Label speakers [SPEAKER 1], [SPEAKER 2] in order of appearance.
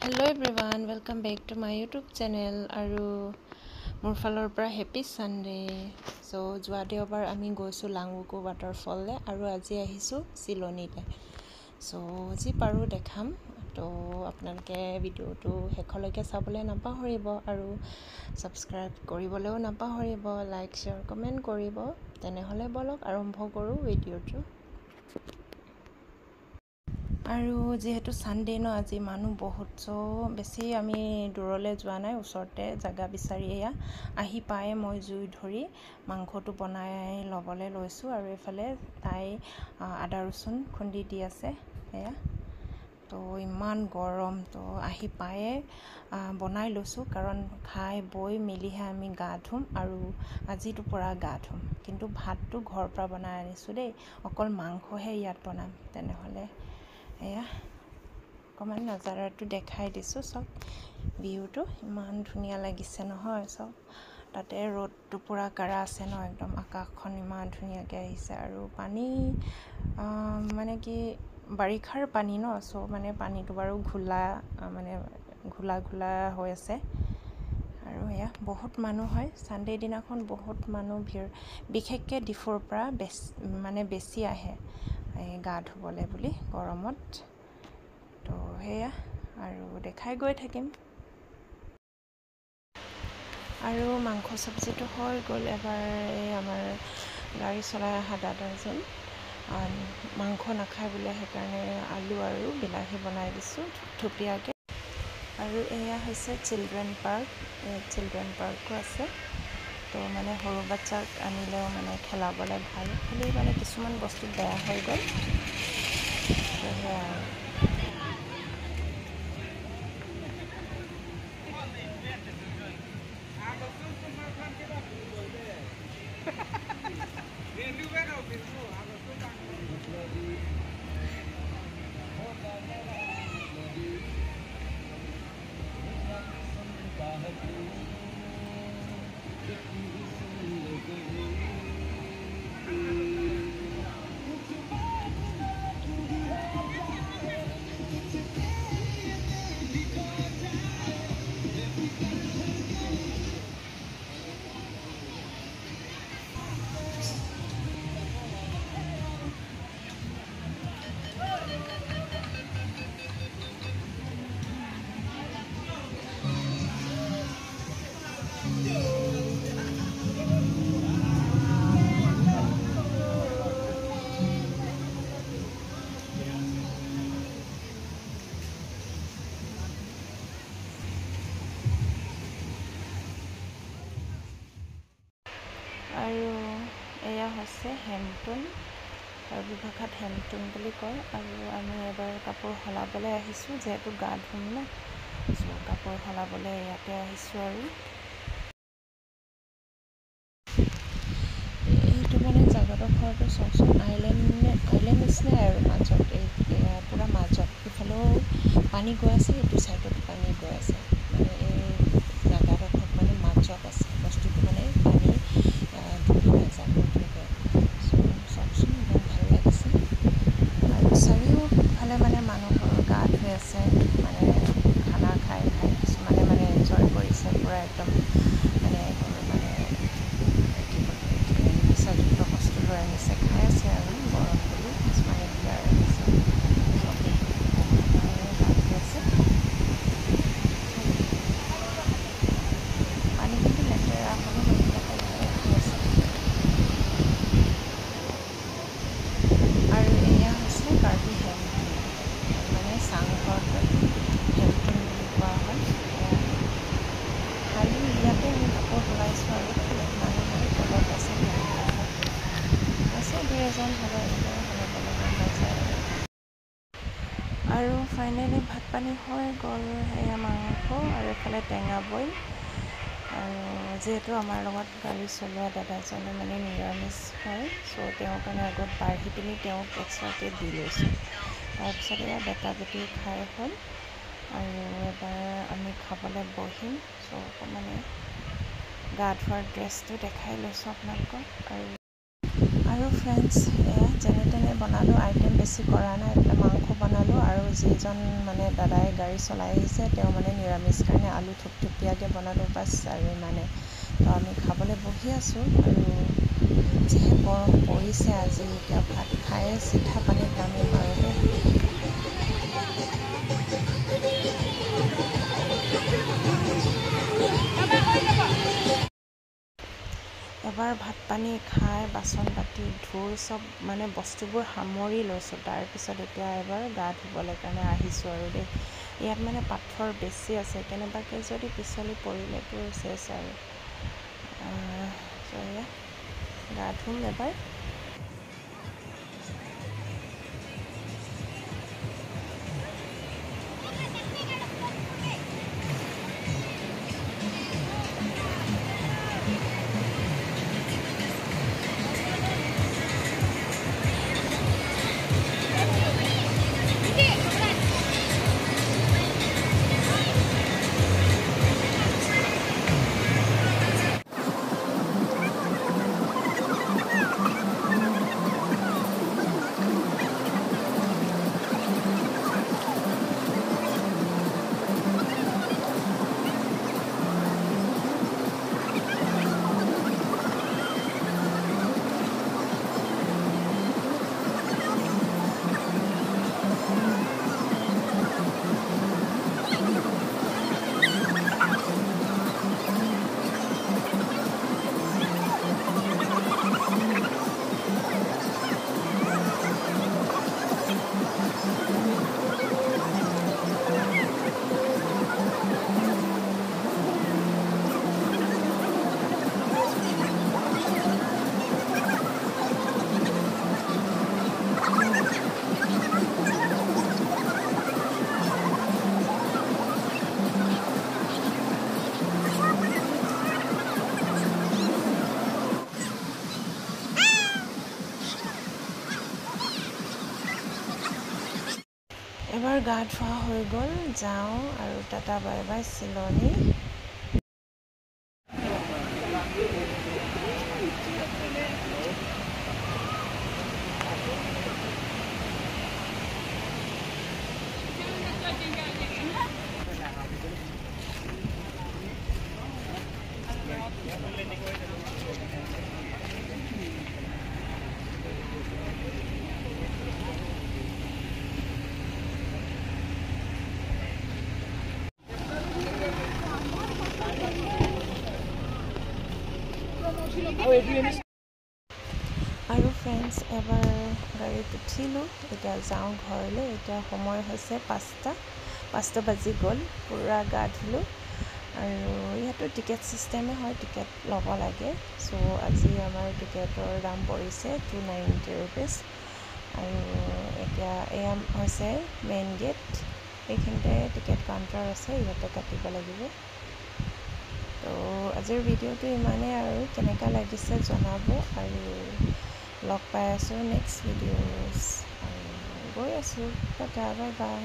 [SPEAKER 1] Hello everyone, welcome back to my YouTube channel আৰু মোৰ ফালৰ পৰা হেপী সানডে। সো যোৱা দেওবাৰ আমি গৈছোঁ লাংবুকু ৱাটাৰফললে আৰু আজি আহিছোঁ চিলনীতে। সো যি পাৰোঁ দেখাম। তো আপোনালোকে ভিডিঅ'টো শেষলৈকে চাবলৈ নাপাহৰিব আৰু সাবস্ক্ৰাইব কৰিবলৈও নাপাহৰিব, লাইক শ্বেয়াৰ কমেণ্ট কৰিব। তেনেহ'লে বলক আৰম্ভ কৰোঁ ভিডিঅ'টো। আৰু যেহেতু সানডে ন, আজি মানুহ বহুত বেছি আমি দূৰলৈ যোৱা নাই, ওচৰতে জাগা বিচাৰি এয়া আহি পাই মই জুই ধৰি মাংসটো বনাই ল'বলৈ লৈছোঁ আৰু এইফালে তাই আদা ৰচুন খুন্দি দি আছে এয়া। তো ইমান গৰম, তো আহি পায়ে বনাই লৈছোঁ, কাৰণ খাই বৈ মেলিহে আমি গা ধুম আৰু আজিতো পৰা গা ধুম। কিন্তু ভাতটো ঘৰৰ পৰা বনাই আনিছোঁ দেই, অকল মাংসহে ইয়াত বনাম। তেনেহ'লে এয়া অকণমান নাজাৰাটো দেখাই দিছোঁ। চব ভিউটো ইমান ধুনীয়া লাগিছে নহয়। চব তাতে ৰ'দটো পূৰা কাঢ়া আছে ন, একদম আকাশখন ইমান ধুনীয়াকৈ আহিছে আৰু পানী মানে কি বাৰিষাৰ পানী ন, চ' মানে পানীটো বাৰু ঘোলা হৈ আছে। আৰু এয়া বহুত মানুহ হয়, সানডে দিনাখন বহুত মানুহ ভিৰ, বিশেষকৈ ডিফুৰ পৰা বেছি আহে গা ধুবলৈ বুলি গৰমত। তো সেয়া আৰু দেখাই গৈ থাকিম। আৰু মাংস চব্জিটো হৈ গ'ল। এবাৰ এই আমাৰ গাড়ী চলাই অহা দাদাজন মাংস নাখায় বোলে, সেইকাৰণে আলু আৰু বিলাহী বনাই দিছোঁ থুপীয়াকৈ। আৰু এয়া হৈছে চিলড্ৰেন পাৰ্ক, চিলড্ৰেন পাৰ্কো আছে। তো মানে সৰু বাচ্চাক আনিলেও মানে খেলাবলৈ ভাল, খালি মানে কিছুমান বস্তু বেয়া হৈ গ'ল। তো সেয়া আৰু এয়া হৈছে হেমটুন, কাৰ্বি ভাষাত হেমটুন বুলি কয়। আৰু আমি এবাৰ কাপোৰ সলাবলৈ আহিছোঁ, যিহেতু গা ধুম ন, চ' কাপোৰ সলাবলৈ ইয়াতে আহিছোঁ। আৰু এইটো মানে জাগাডোখৰটো চাওকচোন, আইলেণ্ড নিচিনাই আৰু মাজত পূৰা মাজত ইফালেও পানী গৈ আছে, এইটো ছাইডত পানী গৈ আছে। মানে এই জাগাডোখৰত মানে মাজত আছে বস্তুটো, মানে পানী ডুবি নাযায় মুঠতে। চ' চাওকচোন ইমান ভাল লাগিছে। আৰু চাৰিওফালে মানে মানুহবোৰ গা ধুই আছে, মানে খানা খাই কিছুমানে মানে এনজয় কৰিছে পূৰা একদম। মানে এইবোৰ মানে নিচাযুক্ত বস্তু লৈ আনিছে, খাই আছে আৰু গৰম বুলি। কিছুমানে বিয়াৰ আহিছে, চবেই গা ধুই আছে। পানী কিন্তু লেতেৰা হ'লেও মানুহবিলাকে ধুই আছে। আৰু এয়া হৈছে কাৰ্বি হেমটুন, মানে চাংঘৰটো হেমটুন বুলি কোৱা হয়। খালি ইয়াতে আমি কাপোৰ সলাইছোঁ আৰু মানুহ মানে তলত আছে, দুই এজন হ'লে এনেকৈ সলাবলৈ মন যায়। আৰু ফাইনেলি ভাত পানী হৈ গ'ল, সেয়া মাংস আৰু এইফালে টেঙা বইল। আৰু যিহেতু আমাৰ লগত গাড়ী চলোৱা দাদাজনে মানে নিৰামিষ হয়, চ' তেওঁৰ কাৰণে আগত বাঢ়ি পিনি তেওঁক এক্সট্ৰাকৈ দি লৈছোঁ। তাৰপিছত এয়া বেটা বেটি খাই হ'ল আৰু এবাৰ আমি খাবলৈ বহিম। চ' মানে গা ধোৱাৰ ড্ৰেছটো দেখাই লৈছোঁ আপোনালোকক। আৰু ফ্ৰেণ্ডছ, এয়া যেনে তেনে বনালোঁ, আইটেম বেছি কৰা নাই। এইফালে মাংস বনালোঁ আৰু যিজন মানে দাদাই গাড়ী চলাই আহিছে তেওঁ মানে নিৰামিষ কাৰণে আলু থুপথুপীয়াকৈ বনালোঁ বাছ আৰু ইমানে। তো আমি খাবলৈ বহি আছোঁ আৰু যিহে গৰম পৰিছে আজি, এতিয়া ভাত খাই চিধা পানীত নামিম আৰু দেই। এবাৰ ভাত পানী খাই বাচন বাতি ধুই চব মানে বস্তুবোৰ সামৰি লৈছোঁ, তাৰপিছত এতিয়া এবাৰ গা ধুবলৈ কাৰণে আহিছোঁ আৰু দেই। ইয়াত মানে পাথৰ বেছি আছে, কেনেবাকৈ যদি পিছলি পৰিলেতো চেচ আৰু। এয়া গা ধুম এবাৰ। এবাৰ গা ধোৱা হৈ গ'ল, যাওঁ আৰু টাটা বাই বাই চিলনী। আৰু ফ্ৰেণ্ডছ এবাৰ গাড়ীত উঠিলোঁ, এতিয়া যাওঁ ঘৰলৈ। এতিয়া সময় হৈছে 5টা বাজি গ'ল। পূৰা গা ধুলোঁ আৰু ইয়াতো টিকেট ছিষ্টেমে হয়, টিকেট ল'ব লাগে। চ' আজি আমাৰ টিকেটৰ দাম পৰিছে 290 ৰুপিজ। আৰু এতিয়া এয়া হৈছে মেইন গেট, এইখিনিতে টিকেট কাউণ্টাৰ আছে, ইয়াতে কাটিব লাগিব। তো আজিৰ ভিডিঅ'টো ইমানেই আৰু, কেনেকুৱা লাগিছে জনাব আৰু লগ পাই আছোঁ নেক্সট ভিডিঅ'ছ। আৰু গৈ আছোঁ, টাটা বাই বাই।